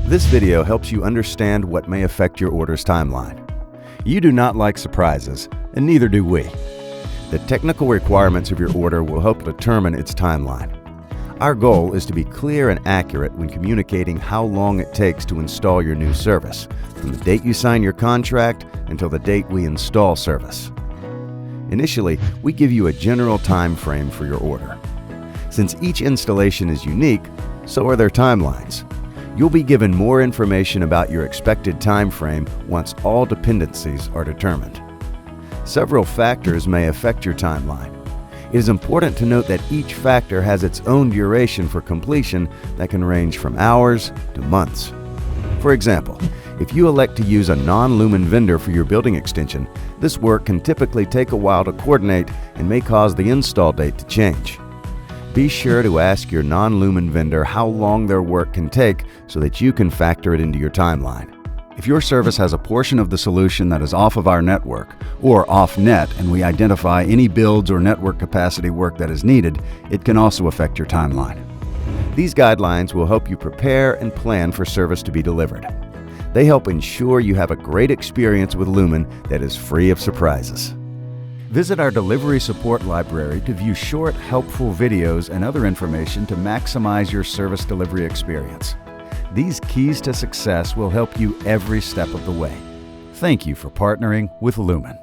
This video helps you understand what may affect your order's timeline. You do not like surprises, and neither do we. The technical requirements of your order will help determine its timeline. Our goal is to be clear and accurate when communicating how long it takes to install your new service, from the date you sign your contract until the date we install service. Initially, we give you a general time frame for your order. Since each installation is unique, so are their timelines. You'll be given more information about your expected time frame once all dependencies are determined. Several factors may affect your timeline. It is important to note that each factor has its own duration for completion that can range from hours to months. For example, if you elect to use a non-Lumen vendor for your building extension, this work can typically take a while to coordinate and may cause the install date to change. Be sure to ask your non-Lumen vendor how long their work can take so that you can factor it into your timeline. If your service has a portion of the solution that is off of our network or off-net and we identify any builds or network capacity work that is needed, it can also affect your timeline. These guidelines will help you prepare and plan for service to be delivered. They help ensure you have a great experience with Lumen that is free of surprises. Visit our delivery support library to view short, helpful videos and other information to maximize your service delivery experience. These keys to success will help you every step of the way. Thank you for partnering with Lumen.